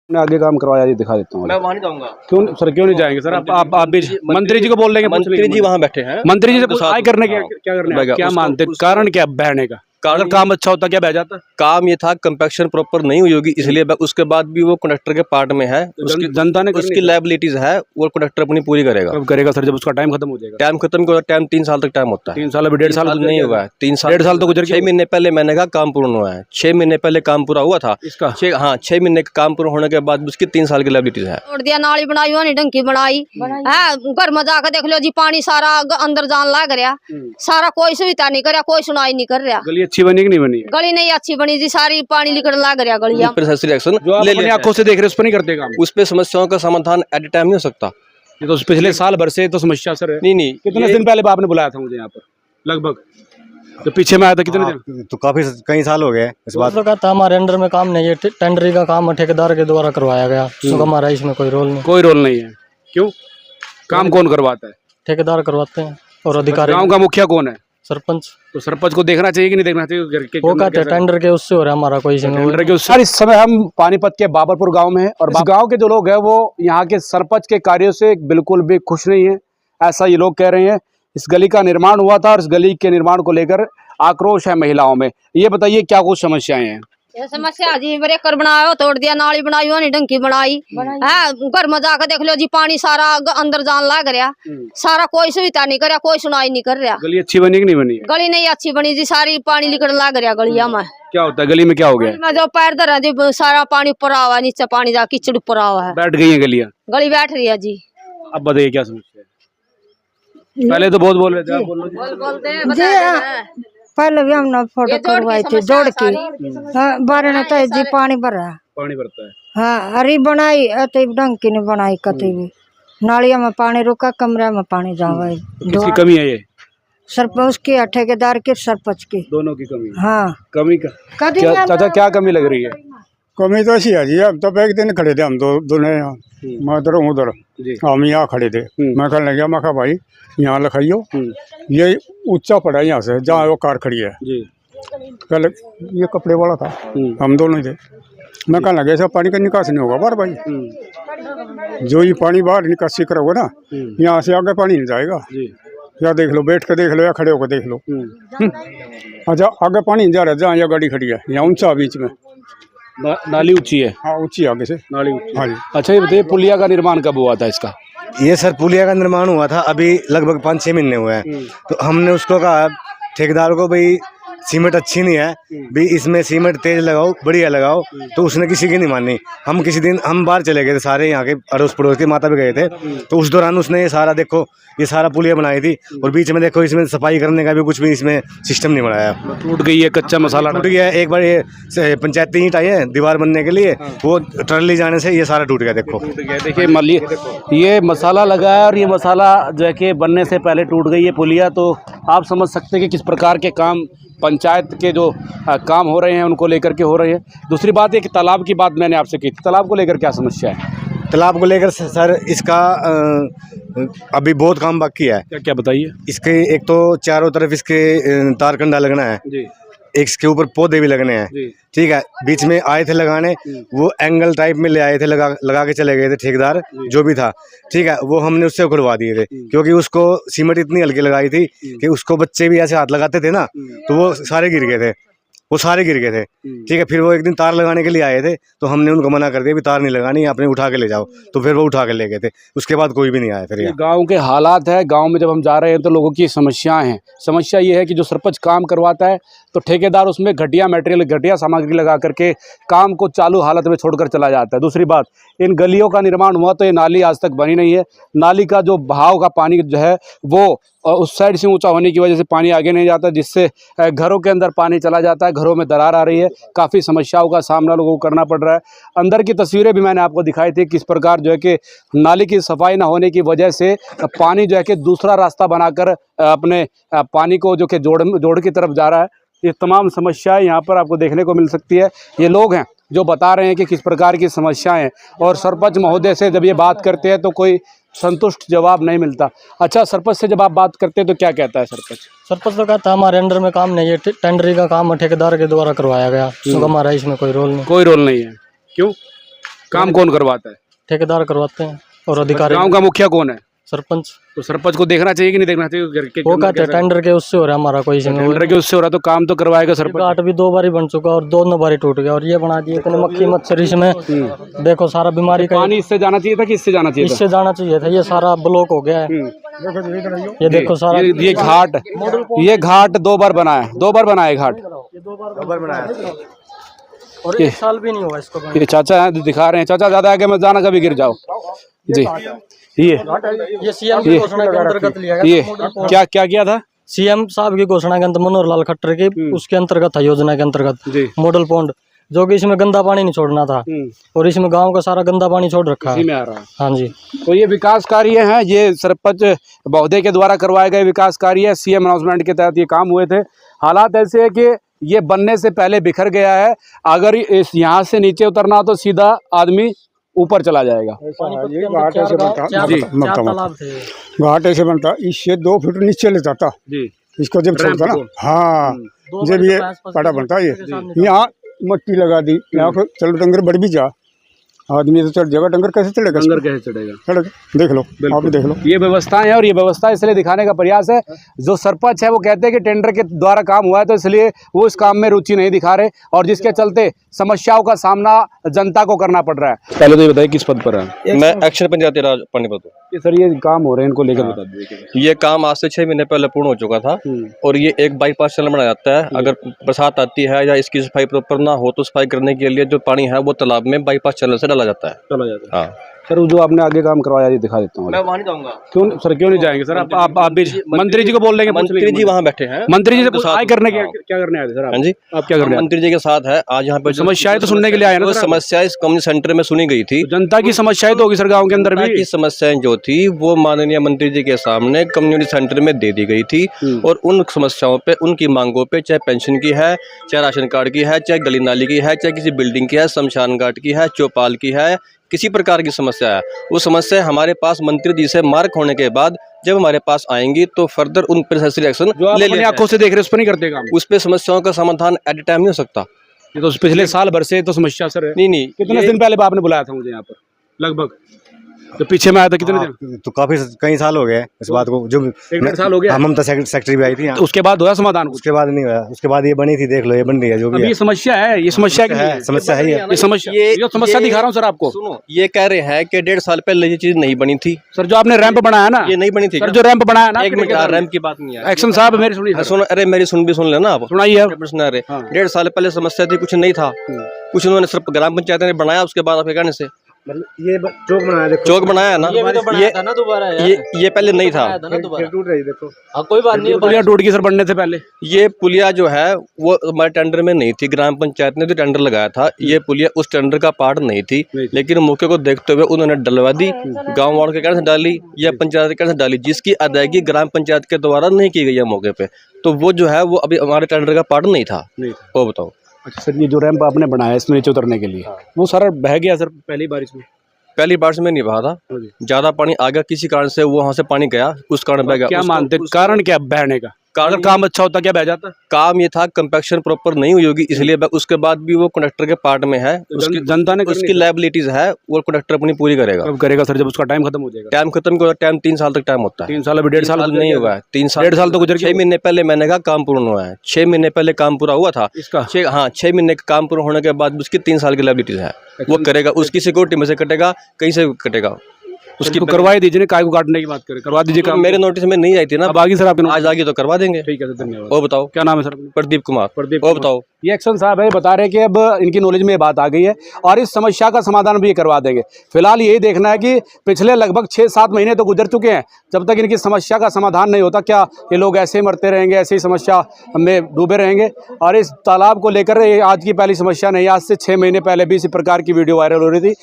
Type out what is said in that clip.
मैं आगे काम करवाया, ये दिखा देता हूँ। मैं वहाँ नहीं जाऊंगा। क्यों सर, क्यों नहीं जाएंगे सर? आप भी मंत्री जी को बोल देंगे। मंत्री जी वहाँ बैठे हैं, मंत्री जी से आए करने क्या करने, क्या मानते, कारण क्या बहने का? अगर काम अच्छा होता क्या बह जाता? काम ये था कंपैक्शन प्रॉपर नहीं हुई होगी, इसलिए उसके बाद भी वो कंडक्टर के पार्ट में है, उसकी जनता ने उसकी लायबिलिटीज है, वो कंडक्टर अपनी पूरी करेगा। कब करेगा सर? जब उसका टाइम खत्म हो जाएगा। टाइम खत्म को टाइम 3 साल तक टाइम होता है। 3 साल अभी 1.5 साल नहीं हुआ है। 3 साल 1.5 साल तो गुजर गया। 6 महीने पहले मैंने कहा काम पूर्ण हुआ है। 6 महीने पहले काम पूरा हुआ था इसका। 6 महीने का काम पूरा होने के बाद उसकी 3 साल की लायबिलिटीज है। छोड़ दिया, नाली बनाई हुआ नहीं, डंकी बनाई है, घर में जाकर देख लो जी, पानी सारा अंदर जान लग रहा, सारा कोई सुविधा नहीं कर रहा, कोई सुनाई नहीं कर रहा। गली अच्छी बनी कि नहीं बनी? गली नहीं अच्छी बनी जी, सारी पानी निकल लग रहा गलियां। एक्शन ले ले, आंखों से देख रहे, उस पर नहीं करते काम। उस पे समस्याओं का समाधान एट टाइम नहीं हो सकता। ये तो पिछले साल भर से तो समस्या सर है। नहीं कितने दिन पहले आपने बुलाया था मुझे यहाँ पर? लगभग तो पीछे में आया था कितने दिन? तो काफी कई साल हो गए इस बात। तो कहता हमारे अंडर में काम नहीं है, टेंडरी का काम ठेकेदार के द्वारा करवाया गया, तो हमारा इसमें कोई रोल नहीं। कोई रोल नहीं है? क्यों? काम कौन करवाता है? ठेकेदार करवाते हैं और अधिकारी। गांव का मुखिया कौन है? सरपंच। तो सरपंच को देखना चाहिए कि नहीं देखना चाहिए? वो कहते हैं टेंडर के उससे हो रहा है, हमारा कोई टेंडर के उससे। इस समय हम पानीपत के बाबरपुर गांव में हैं और इस गांव के जो लोग हैं वो यहाँ के सरपंच के कार्यों से बिल्कुल भी खुश नहीं है, ऐसा ये लोग कह रहे हैं। इस गली का निर्माण हुआ था और इस गली के निर्माण को लेकर आक्रोश है महिलाओं में। ये बताइए क्या कुछ समस्याएं हैं? ये समस्या जी, ब्रेकर बनाया तोड़ दिया, नाली बनाई हुआ नहीं, डंकी बनाई है, घर में जाकर देख लो जी, पानी सारा अंदर जान लग रहा, सारा कोई सुविधा नहीं कर रहा, कोई सुनाई नहीं कर रहा। गली अच्छी बनी कि नहीं बनी? गली नहीं अच्छी बनी जी, सारी पानी निकल लग रहा गलियां में। क्या होता है गली में? क्या हो गया? मैं जो पैर धरा जी, सारा पानी ऊपर हुआ है, नीचे पानी जा कीचड़ ऊपर हुआ है, बैठ गई है गलियां। गली बैठ रही है जी। अब बताइए क्या समस्या है? पहले तो बहुत बोल रहे थे, आप बोल रहे थे। पहले भी हमने फोटो करवाई थी जोड़ के, बारे में तो जी पानी भरा, पानी भरता है। हाँ, हरी बनाई अति डंकी ने बनाई, कति भी नालिया में पानी रुका, कमरे में पानी जावा। किसकी कमी है ये? सरपंच की, ठेकेदार की, सरपंच की, दोनों की कमी। हाँ, कमी का चाचा क्या कमी लग रही है? कमी तो ऐसी है जी, अब तो एक दिन खड़े थे हम दोनों यहाँ, मैं उधर हूँ उधर, हम यहाँ खड़े थे। मैं कहने लगा, मैं कहा भाई यहाँ लिखाइयो, ये ऊंचा पड़ा है यहाँ से जहाँ वो कार खड़ी है। कल ये कपड़े वाला था, हम दोनों ही थे। मैं कहने लगा ऐसा पानी का निकास नहीं होगा बार भाई, जो ये पानी बाहर निकासी करोगे ना, यहाँ से आगे पानी नहीं जाएगा। या देख लो, बैठ के देख लो या खड़े होकर देख लो। अच्छा, आगे पानी नहीं जा रहा जहाँ यह गाड़ी खड़ी है, यहाँ ऊंचा बीच में नाली ऊंची है। हाँ, ऊंची आगे से नाली ऊंची। हाँ जी। अच्छा ये बताइए, पुलिया का निर्माण कब हुआ था इसका? ये सर पुलिया का निर्माण हुआ था अभी लगभग 5-6 महीने हुए हैं। तो हमने उसको कहा ठेकेदार को, भाई सीमेंट अच्छी नहीं है, भी इसमें सीमेंट तेज लगाओ, बढ़िया लगाओ। तो उसने किसी की नहीं मानी। हम किसी दिन हम बाहर चले गए थे, सारे यहाँ के अड़ोस पड़ोस के माता भी गए थे। तो उस दौरान उसने ये सारा देखो, ये सारा पुलिया बनाई थी और बीच में देखो इसमें सफाई करने का भी कुछ भी इसमें सिस्टम नहीं बनाया। टूट गई है, कच्चा मसाला टूट गया है। एक बार ये पंचायती ईंट आई है दीवार बनने के लिए, वो ट्रॉली जाने से ये सारा टूट गया। देखो देखिए ये मसाला लगा है और ये मसाला जो है कि बनने से पहले टूट गई है पुलिया। तो आप समझ सकते हैं कि किस प्रकार के काम पंचायत के जो काम हो रहे हैं उनको लेकर के हो रहे हैं। दूसरी बात है कि तालाब की बात मैंने आपसे की थी, तालाब को लेकर क्या समस्या है? तालाब को लेकर सर इसका अभी बहुत काम बाकी है। क्या क्या बताइए? इसके एक तो चारों तरफ इसके तारकंडा लगना है जी, एक इसके ऊपर पौधे भी लगने हैं, ठीक है। बीच में आए थे लगाने, वो एंगल टाइप में ले आए थे, लगा के चले गए थे ठेकेदार जो भी था, ठीक है। वो हमने उससे उखड़वा दिए थे क्योंकि उसको सीमेंट इतनी हल्की लगाई थी कि उसको बच्चे भी ऐसे हाथ लगाते थे ना, तो वो सारे गिर गए थे, वो सारे गिर गए थे, ठीक है। फिर वो एक दिन तार लगाने के लिए आए थे, तो हमने उनको मना कर दिया भी तार नहीं लगानी, आपने उठा के ले जाओ। तो फिर वो उठा के ले गए थे, उसके बाद कोई भी नहीं आया। फिर गांव के हालात है, गांव में जब हम जा रहे हैं तो लोगों की समस्याएं हैं। समस्या ये है कि जो सरपंच काम करवाता है तो ठेकेदार उसमें घटिया मटेरियल, घटिया सामग्री लगा करके काम को चालू हालत में छोड़कर चला जाता है। दूसरी बात, इन गलियों का निर्माण हुआ तो ये नाली आज तक बनी नहीं है। नाली का जो बहाव का पानी जो है वो उस साइड से ऊंचा होने की वजह से पानी आगे नहीं जाता, जिससे घरों के अंदर पानी चला जाता है, घरों में दरार आ रही है, काफ़ी समस्याओं का सामना लोगों को करना पड़ रहा है। अंदर की तस्वीरें भी मैंने आपको दिखाई थी, किस प्रकार जो है कि नाली की सफाई ना होने की वजह से पानी जो है कि दूसरा रास्ता बनाकर अपने पानी को जो कि जोड़ की तरफ जा रहा है। ये तमाम समस्याएं यहाँ पर आपको देखने को मिल सकती है। ये लोग हैं जो बता रहे हैं कि किस प्रकार की समस्याएं हैं, और सरपंच महोदय से जब ये बात करते हैं तो कोई संतुष्ट जवाब नहीं मिलता। अच्छा, सरपंच से जब आप बात करते हैं तो क्या कहता है सरपंच? सरपंच तो कहता है हमारे अंडर में काम नहीं है, टेंडरी का काम ठेकेदार के द्वारा करवाया गया, तो हमारा इसमें कोई रोल नहीं। कोई रोल नहीं है? क्यों? काम कौन करवाता है? ठेकेदार करवाते हैं और अधिकारी गांव का मुखिया कौन है? सरपंच। तो सरपंच को देखना चाहिए कि नहीं देखना चाहिए? घर के वो कहते हैं टेंडर के उससे हो रहा है हमारा कोई इसमें। टेंडर के उससे हो रहा तो काम तो करवाएगा सरपंच। घाट भी 2 बारी बन चुका और 2 बारी टूट गया और ये बना दिए इतने मक्खी मच्छर इसमें। देखो सारा बीमारी का पानी इससे जाना चाहिए था कि इससे जाना चाहिए था? इससे जाना चाहिए था, ये सारा ब्लॉक हो गया है। ये देखो सारा ये घाट 2 बार बना है, 2 बार बना है घाट। और 1 साल भी नहीं हुआ इसको बने। ये चाचा हैं, दिखा रहे हैं। चाचा ज्यादा आगे मत जाना, कभी गिर जाओ जी। ये सीएम की घोषणा के अंतर्गत लिया गया। ये क्या क्या किया था? सीएम साहब की घोषणा के अंतर्गत मनोहर लाल खट्टर की उसके अंतर्गत था, योजना के अंतर्गत जी। मॉडल पॉन्ड, जो कि इसमें गंदा पानी नहीं छोड़ना था और इसमें गांव का सारा गंदा पानी छोड़ रखा है। में आ रहा है। हाँ जी। तो ये विकास कार्य हैं, ये सरपंच महोदय के द्वारा करवाए गए विकास कार्य है। सीएम अनाउंसमेंट के तहत ये काम हुए थे। हालात ऐसे है कि ये बनने से पहले बिखर गया है। अगर इस यहाँ से नीचे उतरना हो तो सीधा आदमी ऊपर चला जाएगा। घाट ऐसे बनता जी। तालाब थे। घाट ऐसे बनता, इससे 2 फुट नीचे ले जाता जी। इसको जब छोड़ता ना। हाँ, जब ये पाटा बनता ये यहाँ मट्टी लगा दी, यहाँ को चलो डंगर बढ़ भी जा, आदमी तो चढ़ जाएगा। डंगर कैसे चढ़ेगा? डंगर कैसे चढ़ेगा? चढ़ेगा, देख लो, आप भी देख लो। ये व्यवस्था है और ये व्यवस्था इसलिए दिखाने का प्रयास है। जो सरपंच है वो कहते हैं कि टेंडर के द्वारा काम हुआ है तो इसलिए वो इस काम में रुचि नहीं दिखा रहे और जिसके चलते समस्याओं का सामना जनता को करना पड़ रहा है। पहले तो ये बताइए किस पद पर है? मैं एक्शन पंचायती राज पानीपत हूँ। ये सर ये काम हो रहे हैं, इनको लेकर बता दीजिए। ये काम आज से 6 महीने पहले पूर्ण हो चुका था और ये एक बाईपास चैनल बनाया जाता है। अगर बरसात आती है या इसकी सफाई प्रॉपर ना हो तो सफाई करने के लिए जो पानी है वो तालाब में बाईपास चैनल से डाला जाता है। हाँ सर, जो आपने आगे काम करवाया ये दिखा देता हूँ। मैं वहाँ नहीं जाऊँगा। क्यों सर, क्यों नहीं जाएंगे सर? आप भी मंत्री जी को बोल देंगे। मंत्री जी वहाँ बैठे हैं। मंत्री जी उनके से साथ करने क्या करने आए थे सर? हाँ जी, आप क्या करने आए? मंत्री जी के साथ है आज यहाँ पे। समस्याएं तो सुनने के लिए आए ना सर? समस्या इस कम्युनिटी सेंटर में सुनी गई थी। जनता की समस्याएं तो होगी सर गाँव के अंदर भी। की समस्याएं जो थी वो माननीय मंत्री जी के सामने कम्युनिटी सेंटर में दे दी गई थी और उन समस्याओं पे, उनकी मांगों पे, चाहे पेंशन की है, चाहे राशन कार्ड की है, चाहे गली नाली की है, चाहे किसी बिल्डिंग की है, शमशान घाट की है, चौपाल की है, किसी प्रकार की समस्या है, वो समस्या हमारे पास मंत्री जी से मार्क होने के बाद जब हमारे पास आएंगी तो फर्दर उन पर एक्शन ले लेंगे। आंखों से देख रहे उस पर नहीं करते काम? उस पे समस्याओं का समाधान एट ए टाइम नहीं हो सकता। ये तो पिछले साल भर से तो समस्या सर है। नहीं, कितने दिन पहले आपने बुलाया था मुझे यहाँ पर? लगभग तो पीछे में आया था कितने दिन? तो काफी कई साल हो गए इस बात को। जो 1-1.5 साल हो गया। ममता सेक्रेटरी भी आई थी यहाँ। तो उसके बाद हुआ समाधान? उसके बाद नहीं हुआ। उसके बाद ये बनी थी, देख लो ये बन रही है जो भी ये है। समस्या है, ये समस्या की है, समस्या है ये समस्या। ये समस्या दिखा रहा हूँ सर आपको। सुनो, ये कह रहे हैं कि 1.5 साल पहले ये चीज नहीं बनी थी सर। जो आपने रैंप बनाया ना, ये नहीं बनी थी सर। जो रैंप बनाया ना, 1 मिनट, रैंप की बात नहीं है। एक्शन साहब मेरी सुनिए। सुनो, अरे मेरी सुन लेना आप। सुनाइए। 1.5 साल पहले समस्या थी, कुछ नहीं था, कुछ उन्होंने सिर्फ ग्राम पंचायत ने बनाया। उसके बाद आपके कहने से ये चौक बनाया, देखो चौक बनाया ना। ये पहले नहीं था। टूट रही देखो। कोई बात नहीं, पुलिया टूट गई सर बनने से पहले। ये पुलिया जो है वो हमारे टेंडर में नहीं थी। ग्राम पंचायत ने जो टेंडर लगाया था ये पुलिया उस टेंडर का पार्ट नहीं थी, लेकिन मौके को देखते हुए उन्होंने डलवा दी। गाँव वालों के कहने से डाली या पंचायत के कहने से डाली, जिसकी अदायगी ग्राम पंचायत के द्वारा नहीं की गई है मौके पे। तो वो जो है वो अभी हमारे टेंडर का पार्ट नहीं था। वो बताओ। अच्छा सर, ये जो रैंप आपने बनाया इसमें नीचे उतरने के लिए, वो सारा बह गया सर पहली बारिश में? पहली बारिश में नहीं बहा था, ज्यादा पानी आ गया, किसी कारण से वो वहाँ से पानी गया, उस कारण बह गया। क्या मानते कारण क्या बहने का? अगर काम अच्छा होता क्या बह जाता? काम ये था कंपैक्शन प्रॉपर नहीं हुई होगी इसलिए। उसके बाद भी वो कंडक्टर के पार्ट में है, उसकी जनता ने उसकी लायबिलिटीज है, वो कंडक्टर अपनी पूरी करेगा। कब करेगा सर? जब उसका टाइम खत्म हो जाएगा। टाइम खत्म को टाइम 3 साल तक टाइम होता है। 3 साल अभी 1.5 साल नहीं हुआ है। 3 साल 1.5 साल तो गुजर गया। 6 महीने पहले मैंने कहा काम पूर्ण हुआ है। 6 महीने पहले काम पूरा हुआ था इसका। 6 महीने का काम पूरा होने के बाद उसकी 3 साल की लायबिलिटीज है, वो करेगा। उसकी सिक्योरिटी में से कटेगा, कहीं से कटेगा। उसकी करवाई दीजिए, काय को काटने की बात करें, करवा दीजिए काम। मेरे नोटिस में नहीं आई थी ना। अब आगे सर आपके आज आगे तो करवा देंगे। ठीक है सर, धन्यवाद। वो बताओ क्या नाम है सर? प्रदीप कुमार। प्रदीप वो बताओ। ये एक्शन साहब है, बता रहे हैं कि अब इनकी नॉलेज में ये बात आ गई है और इस समस्या का समाधान भी ये करवा देंगे। फिलहाल यही देखना है कि पिछले लगभग 6-7 महीने तो गुजर चुके हैं। जब तक इनकी समस्या का समाधान नहीं होता, क्या ये लोग ऐसे ही मरते रहेंगे, ऐसे ही समस्या में डूबे रहेंगे? और इस तालाब को लेकर आज की पहली समस्या नहीं, आज से 6 महीने पहले भी इसी प्रकार की वीडियो वायरल हो रही थी।